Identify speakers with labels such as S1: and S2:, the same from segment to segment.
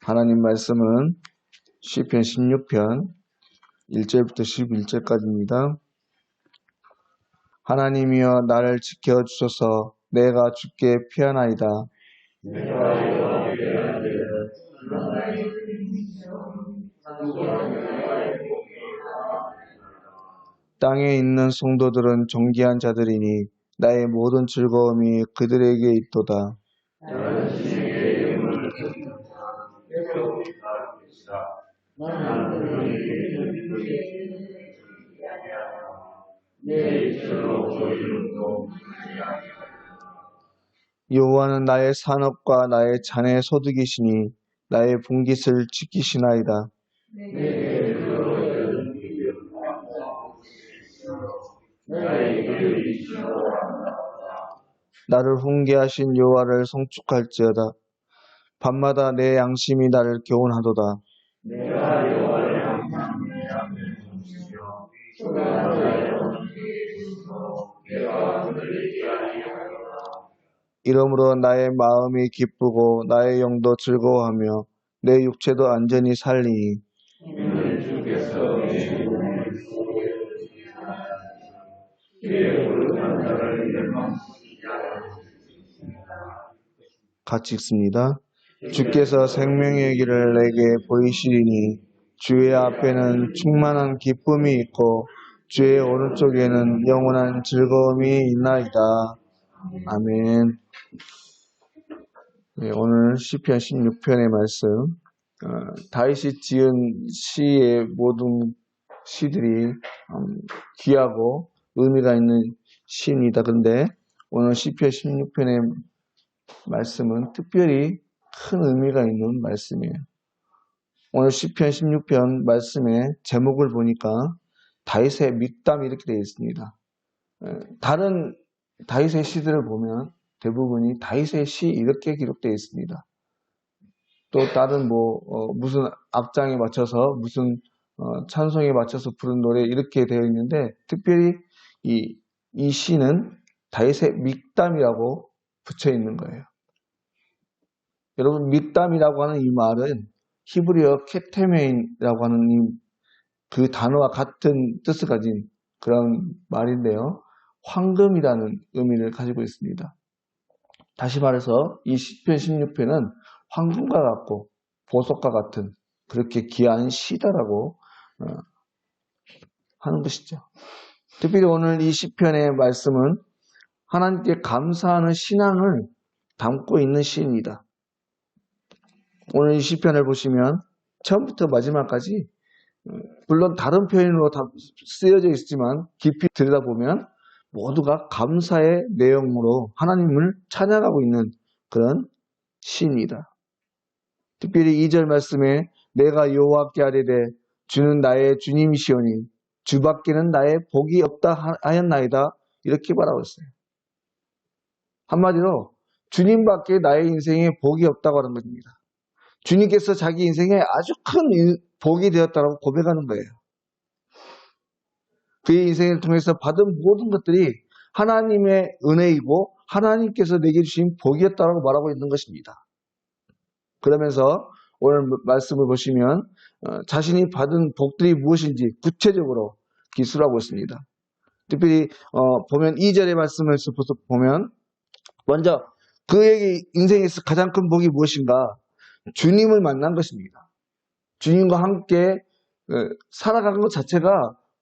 S1: 하나님 말씀은 시편 16편 1절부터 11절까지입니다. 하나님이여 나를 지켜주소서. 내가 주께 피하나이다. 땅에 있는 성도들은 존귀한 자들이니 나의 모든 즐거움이 그들에게 있도다. 여호와는 나의 산업과 나의 잔의 소득이시니 나의 분깃을 지키시나이다. 나를 훈계하신 여호와를 송축할지어다. 밤마다 내 양심이 나를 교훈하도다. 이러므로 나의 마음이 기쁘고 나의 영도 즐거워하며 내 육체도 안전히 살리니 같이 읽습니다. 주께서 생명의 길을 내게 보이시리니 주의 앞에는 충만한 기쁨이 있고 주의 오른쪽에는 영원한 즐거움이 있나이다. 아멘. 네, 오늘 시편 16편의 말씀, 다윗이 지은 시의 모든 시들이 귀하고 의미가 있는 시입니다. 근데 오늘 시편 16편의 말씀은 특별히 큰 의미가 있는 말씀이에요. 오늘 시편 16편 말씀의 제목을 보니까 다윗의 믹담 이렇게 되어 있습니다. 다른 다윗의 시들을 보면 대부분이 다윗의 시 이렇게 기록되어 있습니다. 또 다른 무슨 악장에 맞춰서 무슨 찬송에 맞춰서 부른 노래 이렇게 되어 있는데 특별히 이 시는 다윗의 믹담이라고 붙여 있는 거예요. 여러분, 믹담이라고 하는 이 말은 히브리어 케테메인이라고 하는 그 단어와 같은 뜻을 가진 그런 말인데요. 황금이라는 의미를 가지고 있습니다. 다시 말해서 이 시편 16편은 황금과 같고 보석과 같은 그렇게 귀한 시다라고 하는 것이죠. 특별히 오늘 이 시편의 말씀은 하나님께 감사하는 신앙을 담고 있는 시입니다. 오늘 이 시편을 보시면 처음부터 마지막까지 물론 다른 표현으로 다 쓰여져 있지만 깊이 들여다보면 모두가 감사의 내용으로 하나님을 찬양하고 있는 그런 시입니다. 특별히 2절 말씀에 내가 여호와께 아뢰되 주는 나의 주님이시오니 주밖에는 나의 복이 없다 하였나이다 이렇게 말하고 있어요. 한마디로 주님밖에 나의 인생에 복이 없다고 하는 것입니다. 주님께서 자기 인생에 아주 큰 복이 되었다고 고백하는 거예요. 그의 인생을 통해서 받은 모든 것들이 하나님의 은혜이고 하나님께서 내게 주신 복이었다고 말하고 있는 것입니다. 그러면서 오늘 말씀을 보시면 자신이 받은 복들이 무엇인지 구체적으로 기술하고 있습니다. 특별히 보면 2절의 말씀을 보면 먼저 그에게 인생에서 가장 큰 복이 무엇인가? 주님을 만난 것입니다. 주님과 함께 살아가는 것 자체가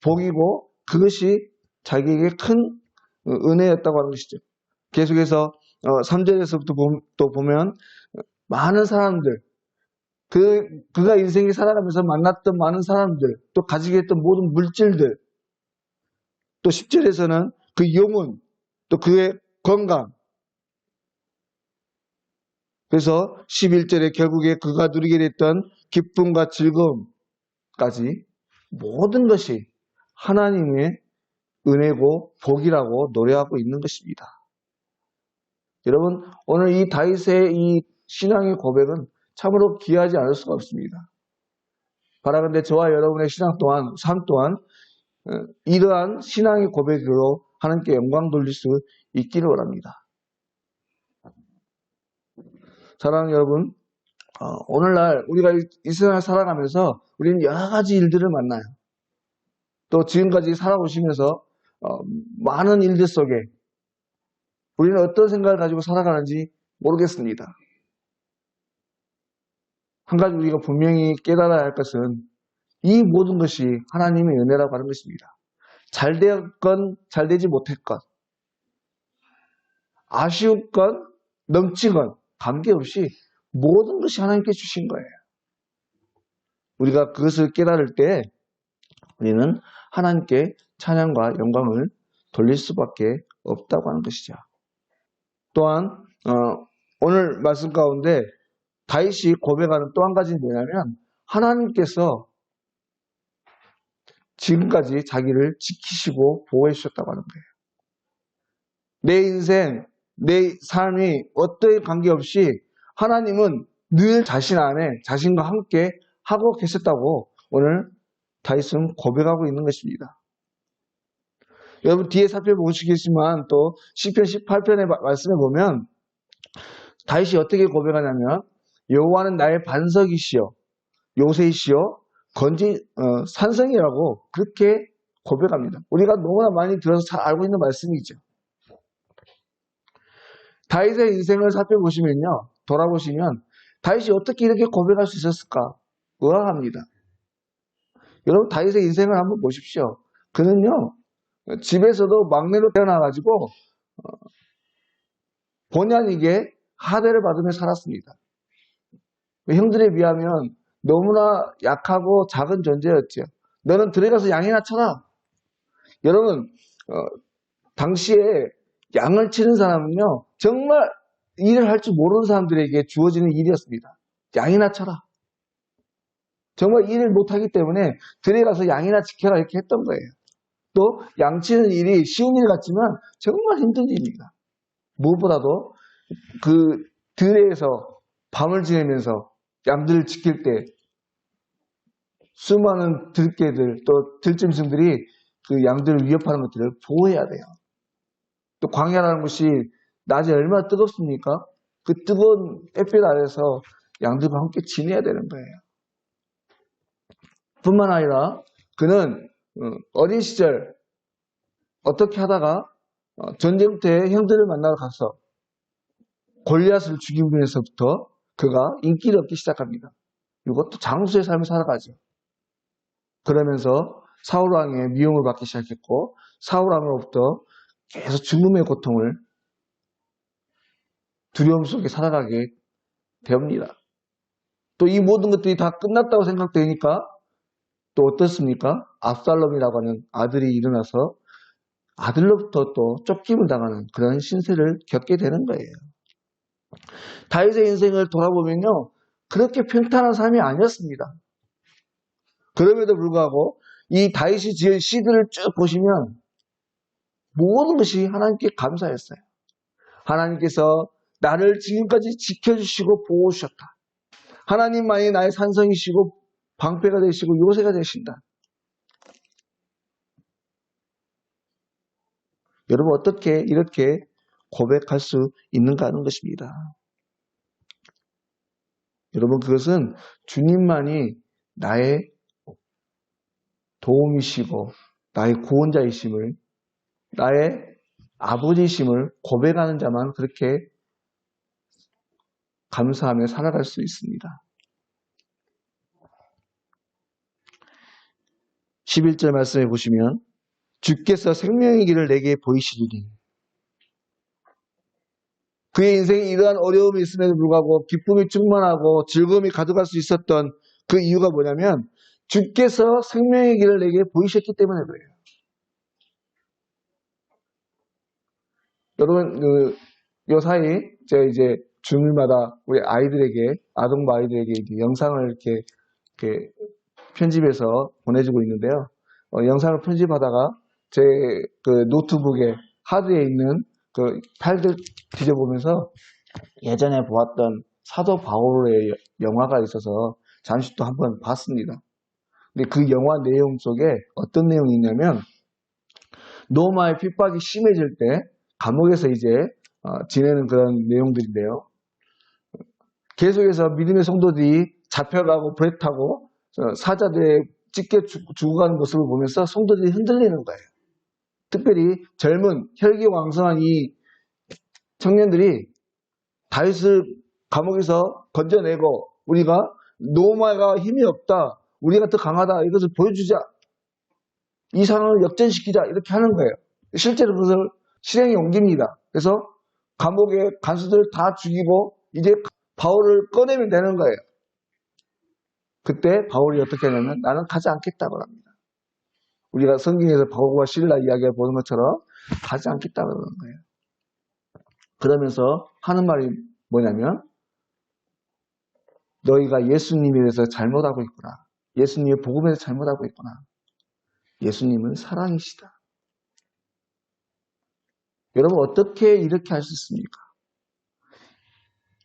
S1: 복이고 그것이 자기에게 큰 은혜였다고 하는 것이죠. 계속해서 3절에서부터 또 보면 많은 사람들, 그가 인생에 살아가면서 만났던 많은 사람들, 또 가지게 했던 모든 물질들, 또 10절에서는 그 영혼, 또 그의 건강, 그래서 11절에 결국에 그가 누리게 됐던 기쁨과 즐거움까지 모든 것이 하나님의 은혜고 복이라고 노래하고 있는 것입니다. 여러분, 오늘 이 다윗의 이 신앙의 고백은 참으로 귀하지 않을 수가 없습니다. 바라건대 저와 여러분의 삶 또한 이러한 신앙의 고백으로 하나님께 영광 돌릴 수 있기를 원합니다. 사랑하는 여러분, 오늘날 우리가 이 세상을 살아가면서 우리는 여러 가지 일들을 만나요. 또 지금까지 살아오시면서 많은 일들 속에 우리는 어떤 생각을 가지고 살아가는지 모르겠습니다. 한 가지 우리가 분명히 깨달아야 할 것은 이 모든 것이 하나님의 은혜라고 하는 것입니다. 잘 되었건 잘 되지 못했건 아쉬웠건 넘치건 관계없이 모든 것이 하나님께 주신 거예요. 우리가 그것을 깨달을 때 우리는 하나님께 찬양과 영광을 돌릴 수밖에 없다고 하는 것이죠. 또한 오늘 말씀 가운데 다윗이 고백하는 또 한 가지는 뭐냐면 하나님께서 지금까지 자기를 지키시고 보호해 주셨다고 하는 거예요. 내 인생, 내 삶이 어떠한 관계없이 하나님은 늘 자신 안에 자신과 함께 하고 계셨다고 오늘 다윗은 고백하고 있는 것입니다. 여러분 뒤에 살펴보시겠지만 또 시편 18편의 말씀에 보면 다윗이 어떻게 고백하냐면 여호와는 나의 반석이시여 요새이시여 산성이라고 그렇게 고백합니다. 우리가 너무나 많이 들어서 잘 알고 있는 말씀이죠. 다윗의 인생을 살펴보시면요. 돌아보시면 다윗이 어떻게 이렇게 고백할 수 있었을까? 의아합니다. 여러분 다윗의 인생을 한번 보십시오. 그는요. 집에서도 막내로 태어나가지고 본의 아니게 하대를 받으며 살았습니다. 형들에 비하면 너무나 약하고 작은 존재였죠. 너는 들어가서 양이나 쳐라. 여러분 당시에 양을 치는 사람은요. 정말 일을 할 줄 모르는 사람들에게 주어지는 일이었습니다. 양이나 쳐라. 정말 일을 못하기 때문에 들어가서 양이나 지켜라 이렇게 했던 거예요. 또 양치는 일이 쉬운 일 같지만 정말 힘든 일입니다. 무엇보다도 그 들에서 밤을 지내면서 양들을 지킬 때 수많은 들개들 또 들짐승들이 그 양들을 위협하는 것들을 보호해야 돼요. 또 광야라는 것이 낮에 얼마나 뜨겁습니까? 그 뜨거운 햇빛 아래서 양들과 함께 지내야 되는 거예요. 뿐만 아니라 그는 어린 시절 어떻게 하다가 전쟁터에 형들을 만나러 가서 골리앗을 죽이면서부터 그가 인기를 얻기 시작합니다. 이것도 장수의 삶을 살아가죠. 그러면서 사울왕의 미움을 받기 시작했고 사울왕으로부터 계속 죽음의 고통을 두려움 속에 살아가게 되옵니다. 또 이 모든 것들이 다 끝났다고 생각되니까 또 어떻습니까? 압살롬이라고 하는 아들이 일어나서 아들로부터 또 쫓김을 당하는 그런 신세를 겪게 되는 거예요. 다윗의 인생을 돌아보면요. 그렇게 평탄한 삶이 아니었습니다. 그럼에도 불구하고 이 다윗이 지은 시들을 쭉 보시면 모든 것이 하나님께 감사했어요. 하나님께서 나를 지금까지 지켜주시고 보호주셨다. 하나님만이 나의 산성이시고 방패가 되시고 요새가 되신다. 여러분 어떻게 이렇게 고백할 수 있는가 하는 것입니다. 여러분 그것은 주님만이 나의 도움이시고 나의 구원자이심을 나의 아버지이심을 고백하는 자만 그렇게 감사하며 살아갈 수 있습니다. 11절 말씀해 보시면 주께서 생명의 길을 내게 보이시리니 그의 인생에 이러한 어려움이 있음에도 불구하고 기쁨이 충만하고 즐거움이 가득할 수 있었던 그 이유가 뭐냐면 주께서 생명의 길을 내게 보이셨기 때문에 그래요. 여러분 요 사이 제가 이제 주일마다 우리 아이들에게 아동부 아이들에게 영상을 이렇게 편집해서 보내주고 있는데요. 영상을 편집하다가 제 그 노트북에 하드에 있는 그 파일들 뒤져보면서 예전에 보았던 사도 바울의 영화가 있어서 잠시 또 한번 봤습니다. 근데 그 영화 내용 속에 어떤 내용이 있냐면 로마의 핍박이 심해질 때 감옥에서 이제 지내는 그런 내용들인데요. 계속해서 믿음의 성도들이 잡혀가고 불에 타고 사자들에 찢겨 죽어가는 모습을 보면서 성도들이 흔들리는 거예요. 특별히 젊은 혈기왕성한 이 청년들이 다윗을 감옥에서 건져내고 우리가 노마가 힘이 없다. 우리가 더 강하다. 이것을 보여주자. 이 상황을 역전시키자. 이렇게 하는 거예요. 실제로 그것을 실행에 옮깁니다. 그래서 감옥의 간수들 다 죽이고 이제 바울을 꺼내면 되는 거예요. 그때 바울이 어떻게 하냐면 나는 가지 않겠다고 합니다. 우리가 성경에서 바울과 실라 이야기를 보는 것처럼 가지 않겠다고 그러는 거예요. 그러면서 하는 말이 뭐냐면 너희가 예수님에 대해서 잘못하고 있구나. 예수님의 복음에 대해서 잘못하고 있구나. 예수님은 사랑이시다. 여러분 어떻게 이렇게 할 수 있습니까?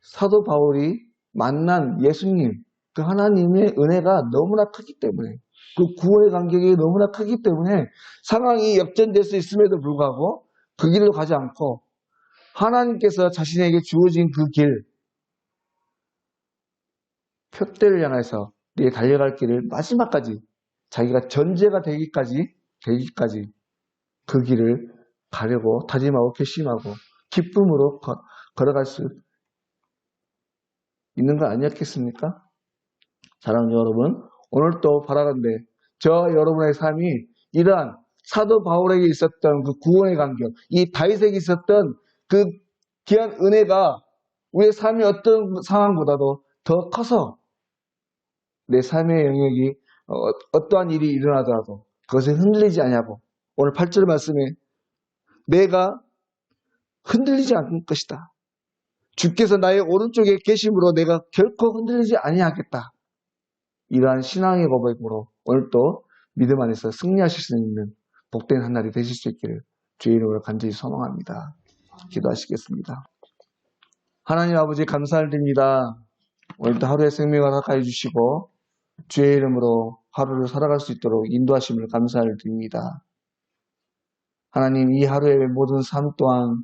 S1: 사도 바울이 만난 예수님, 그 하나님의 은혜가 너무나 크기 때문에 그 구원의 간격이 너무나 크기 때문에 상황이 역전될 수 있음에도 불구하고 그 길로 가지 않고 하나님께서 자신에게 주어진 그 길, 표대를 향해서 네 달려갈 길을 마지막까지 자기가 전제가 되기까지 그 길을 가려고 다짐하고 결심하고 기쁨으로 걸어갈 수 있는 거 아니었겠습니까? 사랑하는 여러분, 오늘 또 바라건대 저 여러분의 삶이 이러한 사도 바울에게 있었던 그 구원의 간격, 이 다윗에게 있었던 그 귀한 은혜가 우리의 삶의 어떤 상황보다도 더 커서 내 삶의 영역이 어떠한 일이 일어나더라도 그것에 흔들리지 않냐고 오늘 8절 말씀에 내가 흔들리지 않을 것이다. 주께서 나의 오른쪽에 계심으로 내가 결코 흔들리지 아니하겠다. 이러한 신앙의 고백으로 오늘 또 믿음 안에서 승리하실 수 있는 복된 한 날이 되실 수 있기를 주의 이름으로 간절히 소망합니다. 기도하시겠습니다. 하나님 아버지 감사드립니다. 오늘도 하루의 생명을 허락하여 주시고 주의 이름으로 하루를 살아갈 수 있도록 인도하심을 감사를 드립니다. 하나님 이 하루의 모든 삶 또한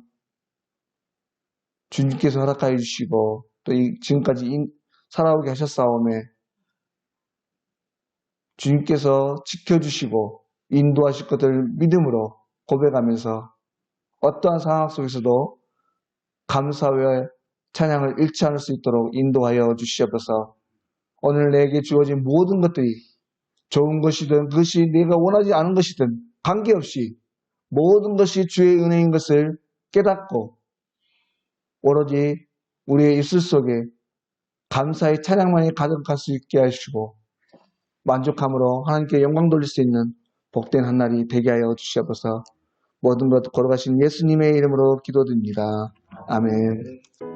S1: 주님께서 허락하여 주시고 또 지금까지 살아오게 하셨사오매 주님께서 지켜주시고 인도하실 것을 믿음으로 고백하면서 어떠한 상황 속에서도 감사와 찬양을 잃지 않을 수 있도록 인도하여 주시옵소서. 오늘 내게 주어진 모든 것들이 좋은 것이든 그것이 내가 원하지 않은 것이든 관계없이 모든 것이 주의 은혜인 것을 깨닫고 오로지 우리의 입술 속에 감사의 찬양만이 가득할 수 있게 하시고 만족함으로 하나님께 영광 돌릴 수 있는 복된 한 날이 되게 하여 주시옵소서. 모든 것 걸어가신 예수님의 이름으로 기도드립니다. 아멘.